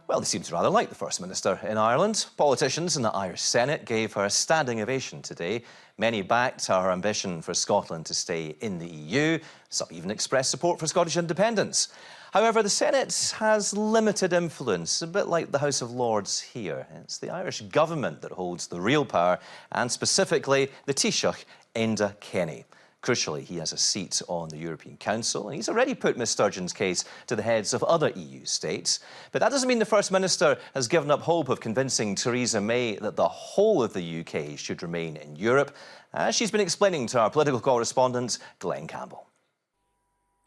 Well, they seem to rather like the First Minister in Ireland. Politicians in the Irish Senate gave her a standing ovation today. Many backed her ambition for Scotland to stay in the EU. Some even expressed support for Scottish independence. However, the Senate has limited influence, a bit like the House of Lords here. It's the Irish government that holds the real power, and specifically the Taoiseach, Enda Kenny. Crucially, he has a seat on the European Council, and he's already put Ms Sturgeon's case to the heads of other EU states. But that doesn't mean the First Minister has given up hope of convincing Theresa May that the whole of the UK should remain in Europe, as she's been explaining to our political correspondent, Glenn Campbell.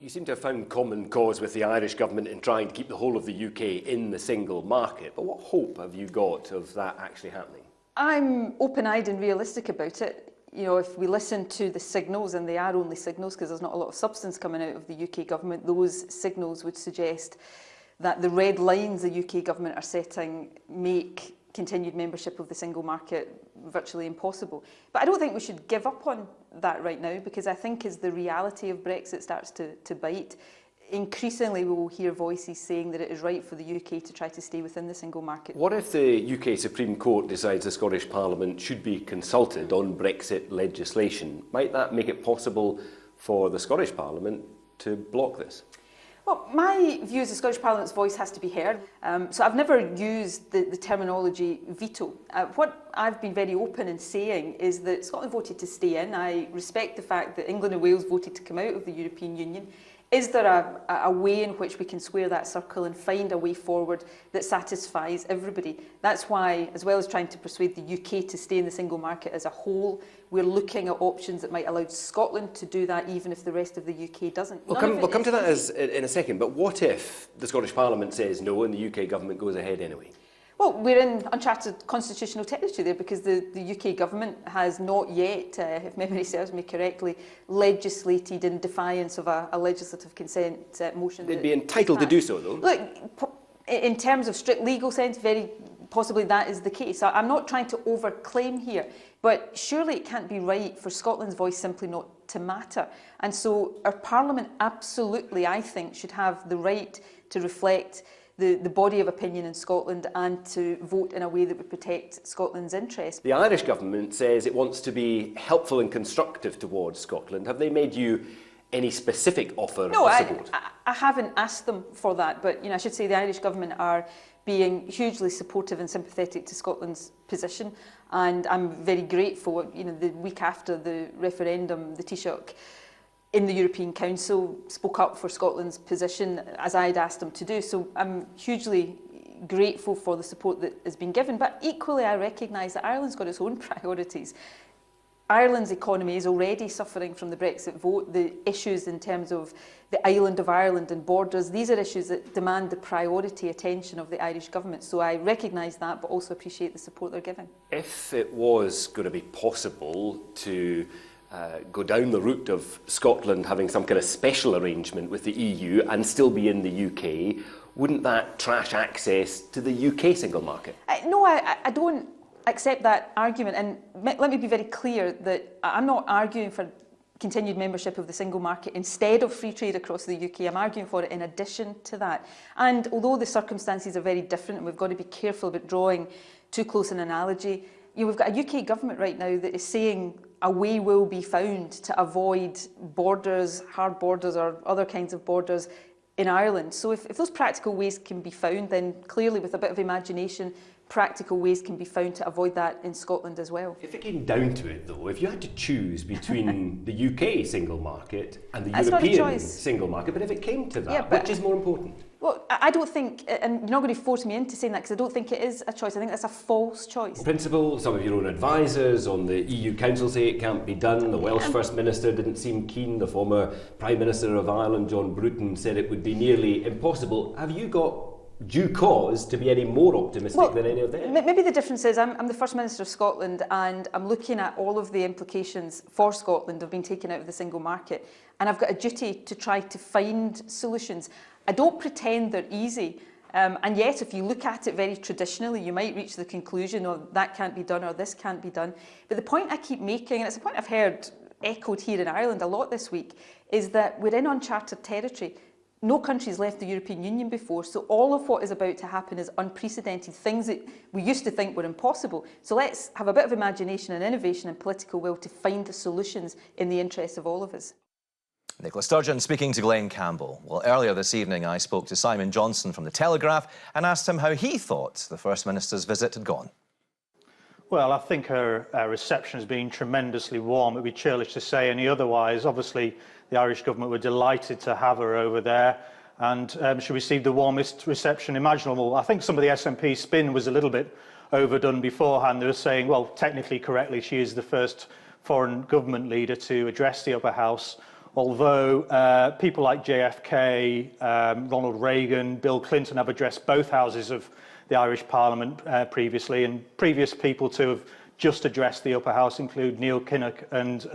You seem to have found common cause with the Irish government in trying to keep the whole of the UK in the single market. But what hope have you got of that actually happening? I'm open-eyed and realistic about it. You know, if we listen to the signals, and they are only signals because there's not a lot of substance coming out of the UK government, those signals would suggest that the red lines the UK government are setting make continued membership of the single market virtually impossible. But I don't think we should give up on that right now, because I think as the reality of Brexit starts to bite, increasingly we will hear voices saying that it is right for the UK to try to stay within the single market. What if the UK Supreme Court decides the Scottish Parliament should be consulted on Brexit legislation? Might that make it possible for the Scottish Parliament to block this? Well, my view is the Scottish Parliament's voice has to be heard. So I've never used the terminology veto. What I've been very open in saying is that Scotland voted to stay in. I respect the fact that England and Wales voted to come out of the European Union. Is there a way in which we can square that circle and find a way forward that satisfies everybody? That's why, as well as trying to persuade the UK to stay in the single market as a whole, we're looking at options that might allow Scotland to do that, even if the rest of the UK doesn't. We'll come to that in a second, but what if the Scottish Parliament says no and the UK government goes ahead anyway? Well, we're in uncharted constitutional territory there, because the UK government has not yet, if memory serves me correctly, legislated in defiance of a legislative consent motion. They'd be entitled to do so, though. Look, in terms of strict legal sense, very possibly that is the case. I'm not trying to overclaim here, but surely it can't be right for Scotland's voice simply not to matter. And so our Parliament absolutely, I think, should have the right to reflect the body of opinion in Scotland and to vote in a way that would protect Scotland's interests. The Irish government says it wants to be helpful and constructive towards Scotland. Have they made you any specific offer of support? No, I haven't asked them for that, but I should say the Irish government are being hugely supportive and sympathetic to Scotland's position, and I'm very grateful. The week after the referendum, the Taoiseach in the European Council spoke up for Scotland's position, as I'd asked him to do. So I'm hugely grateful for the support that has been given. But equally, I recognise that Ireland's got its own priorities. Ireland's economy is already suffering from the Brexit vote. The issues in terms of the island of Ireland and borders, these are issues that demand the priority attention of the Irish government. So I recognise that, but also appreciate the support they're giving. If it was going to be possible to go down the route of Scotland having some kind of special arrangement with the EU and still be in the UK, wouldn't that trash access to the UK single market? No, I don't accept that argument. And let me be very clear that I'm not arguing for continued membership of the single market instead of free trade across the UK. I'm arguing for it in addition to that. And although the circumstances are very different and we've got to be careful about drawing too close an analogy, we've got a UK government right now that is saying a way will be found to avoid borders, hard borders or other kinds of borders in Ireland. So if those practical ways can be found, then clearly with a bit of imagination, practical ways can be found to avoid that in Scotland as well. If it came down to it though, if you had to choose between the UK single market and the European single market, but if it came to that, which is more important? Well, I don't think, and you're not going to force me into saying that because I don't think it is a choice. I think that's a false choice. In principle, some of your own advisors on the EU Council say it can't be done. The Welsh First Minister didn't seem keen. The former Prime Minister of Ireland, John Bruton, said it would be nearly impossible. Have you got due cause to be any more optimistic than any of them? Maybe the difference is I'm the First Minister of Scotland and I'm looking at all of the implications for Scotland of being taken out of the single market, and I've got a duty to try to find solutions. I don't pretend they're easy, and yet if you look at it very traditionally, you might reach the conclusion, oh, that can't be done or this can't be done. But the point I keep making, and it's a point I've heard echoed here in Ireland a lot this week, is that we're in uncharted territory. No country's left the European Union before, so all of what is about to happen is unprecedented, things that we used to think were impossible. So let's have a bit of imagination and innovation and political will to find the solutions in the interests of all of us. Nicola Sturgeon speaking to Glenn Campbell. Well, earlier this evening I spoke to Simon Johnson from The Telegraph and asked him how he thought the First Minister's visit had gone. Well, I think her reception has been tremendously warm. It would be churlish to say any otherwise. Obviously, the Irish government were delighted to have her over there, and she received the warmest reception imaginable. I think some of the SNP spin was a little bit overdone beforehand. They were saying, well, technically correctly, she is the first foreign government leader to address the upper house, although people like JFK, Ronald Reagan, Bill Clinton have addressed both houses of the Irish Parliament previously, and previous people to have just addressed the upper house include Neil Kinnock and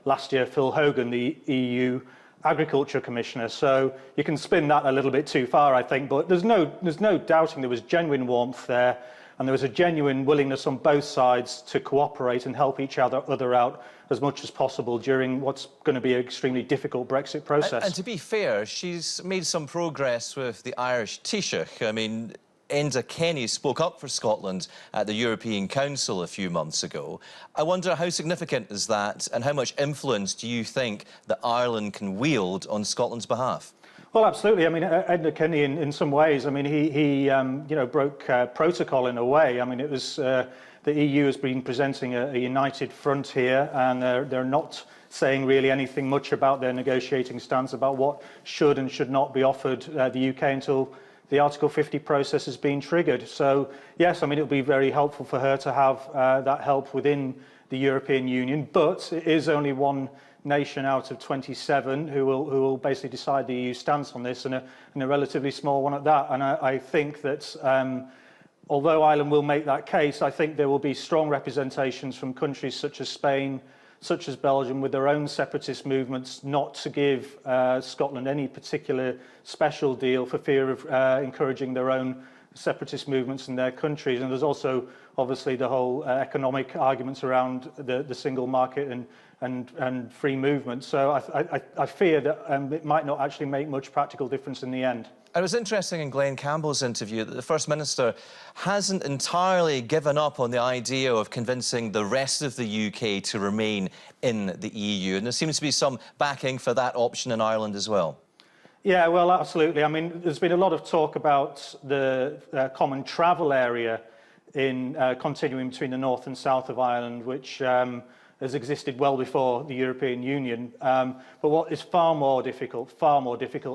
last year Phil Hogan, the EU Agriculture Commissioner. So you can spin that a little bit too far, I think, but there's no doubting there was genuine warmth there, and there was a genuine willingness on both sides to cooperate and help each other out as much as possible during what's going to be an extremely difficult Brexit process. And to be fair, she's made some progress with the Irish Taoiseach. I mean, Enda Kenny spoke up for Scotland at the European Council a few months ago. I wonder how significant is that, and how much influence do you think that Ireland can wield on Scotland's behalf? Well, absolutely. I mean, Enda Kenny, in some ways, I mean, he broke protocol in a way. I mean, it was the EU has been presenting a united front here, and they're not saying really anything much about their negotiating stance about what should and should not be offered the UK until the Article 50 process has been triggered. So, yes, I mean, it would be very helpful for her to have that help within the European Union, but it is only one nation out of 27 who will basically decide the EU stance on this, and a relatively small one at that. And I think that although Ireland will make that case, I think there will be strong representations from countries such as Spain, such as Belgium, with their own separatist movements, not to give Scotland any particular special deal for fear of encouraging their own separatist movements in their countries. And there's also, obviously, the whole economic arguments around the single market and free movement. So I fear that it might not actually make much practical difference in the end. It was interesting in Glenn Campbell's interview that the First Minister hasn't entirely given up on the idea of convincing the rest of the UK to remain in the EU, and there seems to be some backing for that option in Ireland as well. Yeah, well, absolutely. I mean, there's been a lot of talk about the common travel area in continuing between the north and south of Ireland, which has existed well before the European Union. But what is far more difficult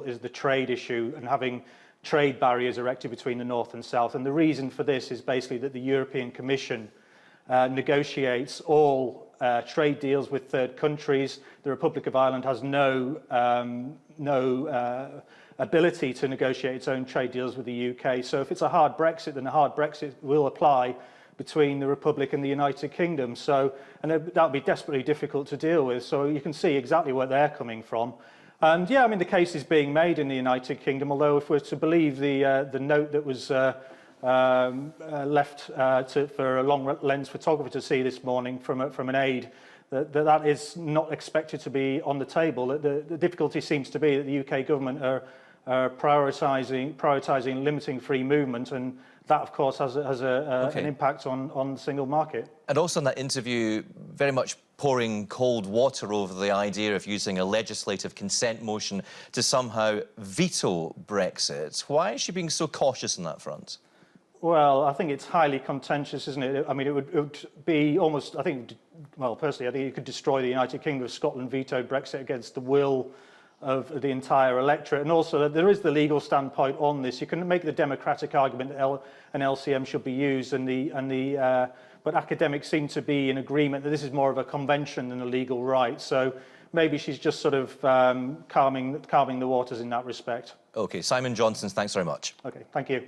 is the trade issue and having trade barriers erected between the north and south. And the reason for this is basically that the European Commission negotiates all trade deals with third countries. The Republic of Ireland has no ability to negotiate its own trade deals with the UK. So if it's a hard Brexit, then a hard Brexit will apply between the Republic and the United Kingdom. So, and that would be desperately difficult to deal with. So you can see exactly where they're coming from. And yeah, I mean, the case is being made in the United Kingdom, although if we're to believe the note that was left for a long lens photographer to see this morning from an aide, that is not expected to be on the table. The difficulty seems to be that the UK government are prioritising limiting free movement, and that, of course, has an impact on the single market. And also in that interview, very much pouring cold water over the idea of using a legislative consent motion to somehow veto Brexit. Why is she being so cautious on that front? Well, I think it's highly contentious, isn't it? I mean, it would be almost, I think, well, personally, I think it could destroy the United Kingdom if Scotland vetoed Brexit against the will of the entire electorate. And also, there is the legal standpoint on this. You can make the democratic argument that an LCM should be used, but academics seem to be in agreement that this is more of a convention than a legal right. So maybe she's just sort of calming the waters in that respect. OK, Simon Johnson, thanks very much. OK, thank you.